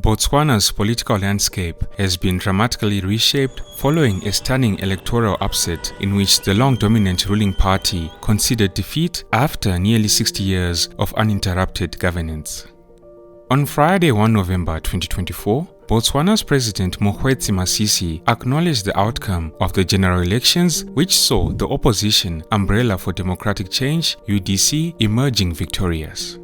Botswana's political landscape has been dramatically reshaped following a stunning electoral upset in which the long-dominant ruling party conceded defeat after nearly 60 years of uninterrupted governance. On Friday, 1 November 2024, Botswana's President Mokgweetsi Masisi acknowledged the outcome of the general elections, which saw the opposition Umbrella for Democratic Change (UDC) emerging victorious.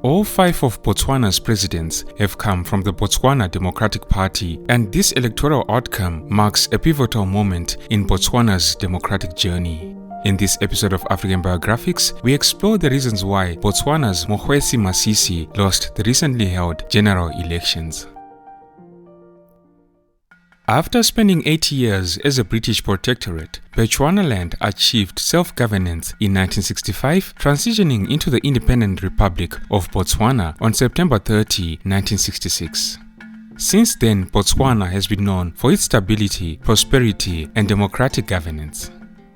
All five of Botswana's presidents have come from the Botswana Democratic Party, and this electoral outcome marks a pivotal moment in Botswana's democratic journey. In this episode of African Biographics, we explore the reasons why Botswana's Mokgweetsi Masisi lost the recently held general elections. After spending 80 years as a British protectorate, Bechuanaland achieved self-governance in 1965, transitioning into the Independent Republic of Botswana on September 30, 1966. Since then, Botswana has been known for its stability, prosperity, and democratic governance.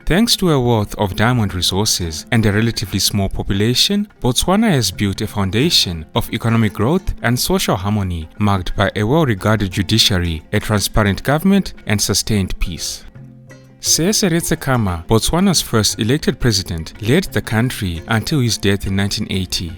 Thanks to a wealth of diamond resources and a relatively small population, Botswana has built a foundation of economic growth and social harmony marked by a well-regarded judiciary, a transparent government, and sustained peace. Seretse Khama, Botswana's first elected president, led the country until his death in 1980.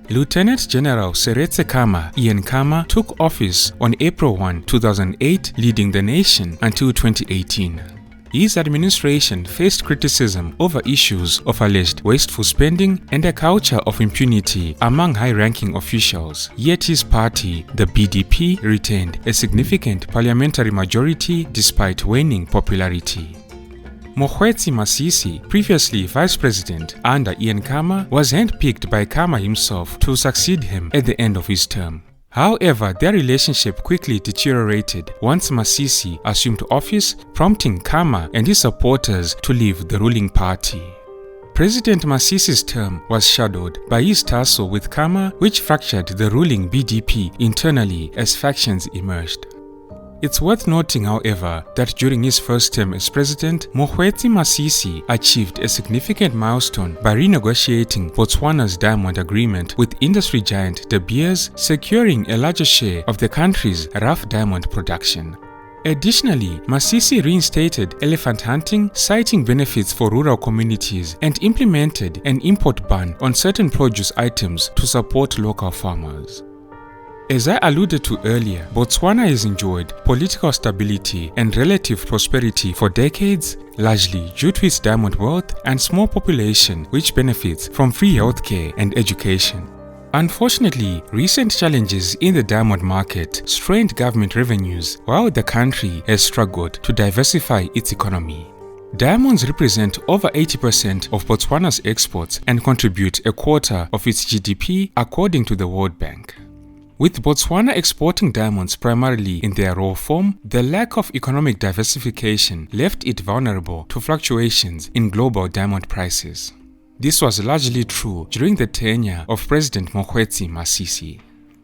Lieutenant General Seretse Khama, Ian Khama, took office on April 1, 2008, leading the nation until 2018. His administration faced criticism over issues of alleged wasteful spending and a culture of impunity among high-ranking officials, yet his party, the BDP, retained a significant parliamentary majority despite waning popularity. Mokgweetsi Masisi, previously vice president under Ian Khama, was handpicked by Khama himself to succeed him at the end of his term. However, their relationship quickly deteriorated once Masisi assumed office, prompting Khama and his supporters to leave the ruling party. President Masisi's term was shadowed by his tussle with Khama, which fractured the ruling BDP internally as factions emerged. It's worth noting, however, that during his first term as president, Mokgweetsi Masisi achieved a significant milestone by renegotiating Botswana's diamond agreement with industry giant De Beers, securing a larger share of the country's rough diamond production. Additionally, Masisi reinstated elephant hunting, citing benefits for rural communities, and implemented an import ban on certain produce items to support local farmers. As I alluded to earlier, Botswana has enjoyed political stability and relative prosperity for decades, largely due to its diamond wealth and small population which benefits from free healthcare and education. Unfortunately, recent challenges in the diamond market strained government revenues while the country has struggled to diversify its economy. Diamonds represent over 80% of Botswana's exports and contribute a quarter of its GDP according to the World Bank. With Botswana exporting diamonds primarily in their raw form, the lack of economic diversification left it vulnerable to fluctuations in global diamond prices. This was largely true during the tenure of President Mokgweetsi Masisi.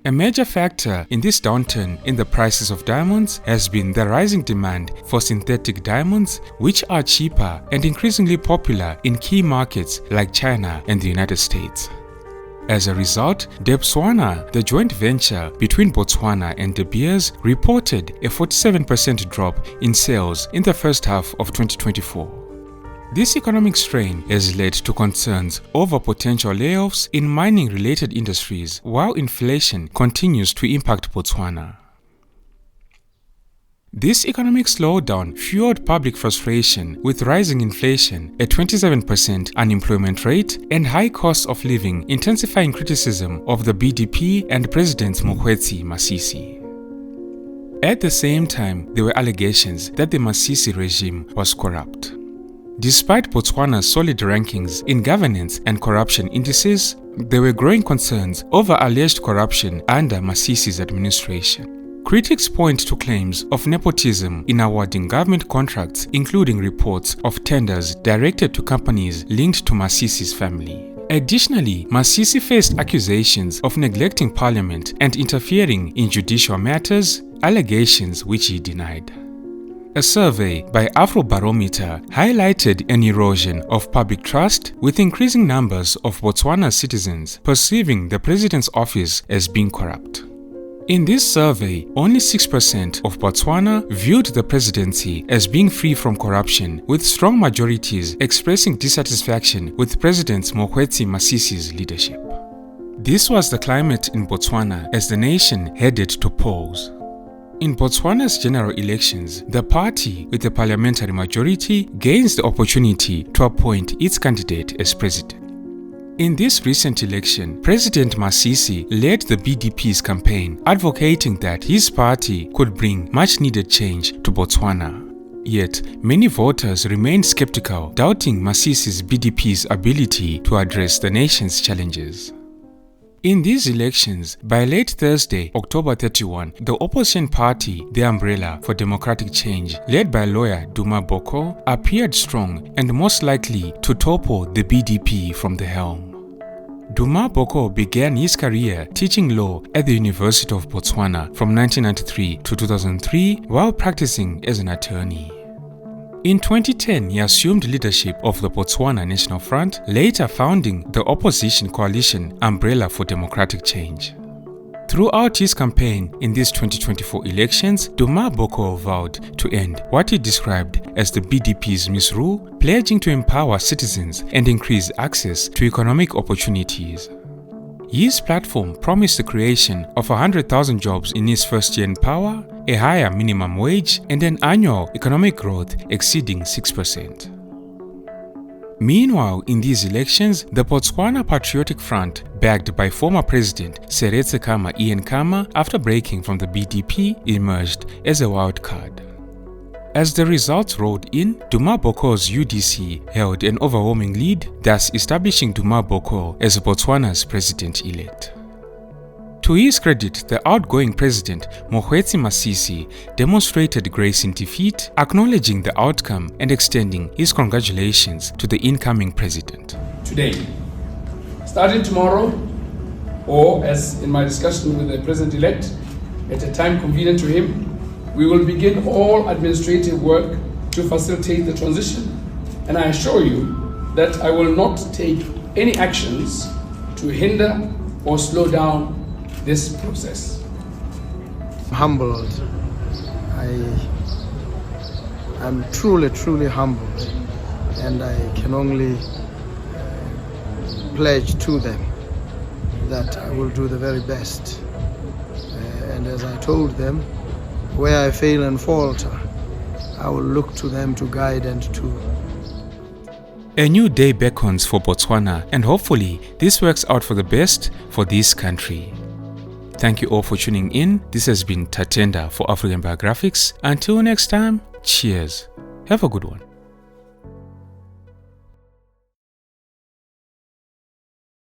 A major factor in this downturn in the prices of diamonds has been the rising demand for synthetic diamonds, which are cheaper and increasingly popular in key markets like China and the United States. As a result, Botswana, the joint venture between Botswana and De Beers, reported a 47% drop in sales in the first half of 2024. This economic strain has led to concerns over potential layoffs in mining-related industries, while inflation continues to impact Botswana. This economic slowdown fueled public frustration with rising inflation, a 27% unemployment rate, and high costs of living, intensifying criticism of the BDP and President Mokgweetsi Masisi. At the same time, there were allegations that the Masisi regime was corrupt. Despite Botswana's solid rankings in governance and corruption indices, there were growing concerns over alleged corruption under Masisi's administration. Critics point to claims of nepotism in awarding government contracts, including reports of tenders directed to companies linked to Masisi's family. Additionally, Masisi faced accusations of neglecting parliament and interfering in judicial matters, allegations which he denied. A survey by Afrobarometer highlighted an erosion of public trust, with increasing numbers of Botswana's citizens perceiving the president's office as being corrupt. In this survey, only 6% of Botswana viewed the presidency as being free from corruption, with strong majorities expressing dissatisfaction with President Mokgweetsi Masisi's leadership. This was the climate in Botswana as the nation headed to polls. In Botswana's general elections, the party with a parliamentary majority gains the opportunity to appoint its candidate as president. In this recent election, President Masisi led the BDP's campaign, advocating that his party could bring much-needed change to Botswana. Yet, many voters remained skeptical, doubting Masisi's BDP's ability to address the nation's challenges. In these elections, by late Thursday, October 31, the opposition party, the Umbrella for Democratic Change, led by lawyer Duma Boko, appeared strong and most likely to topple the BDP from the helm. Duma Boko began his career teaching law at the University of Botswana from 1993 to 2003 while practicing as an attorney. In 2010, he assumed leadership of the Botswana National Front, later founding the opposition coalition Umbrella for Democratic Change. Throughout his campaign in these 2024 elections, Duma Boko vowed to end what he described as the BDP's misrule, pledging to empower citizens and increase access to economic opportunities. His platform promised the creation of 100,000 jobs in his first year in power, a higher minimum wage, and an annual economic growth exceeding 6%. Meanwhile, in these elections, the Botswana Patriotic Front, backed by former President Seretse Khama Ian Khama after breaking from the BDP, emerged as a wild card. As the results rolled in, Duma Boko's UDC held an overwhelming lead, thus establishing Duma Boko as Botswana's president-elect. To his credit, the outgoing president, Mokgweetsi Masisi, demonstrated grace in defeat, acknowledging the outcome and extending his congratulations to the incoming president. Today, starting tomorrow, or as in my discussion with the president-elect, at a time convenient to him, we will begin all administrative work to facilitate the transition. And I assure you that I will not take any actions to hinder or slow down this process. I'm humbled. I'm truly humbled, and I can only pledge to them that I will do the very best. And as I told them, where I fail and falter, I will look to them to guide and to. A new day beckons for Botswana, and hopefully this works out for the best for this country. Thank you all for tuning in. This has been Tatenda for African Biographics. Until next time, cheers. Have a good one.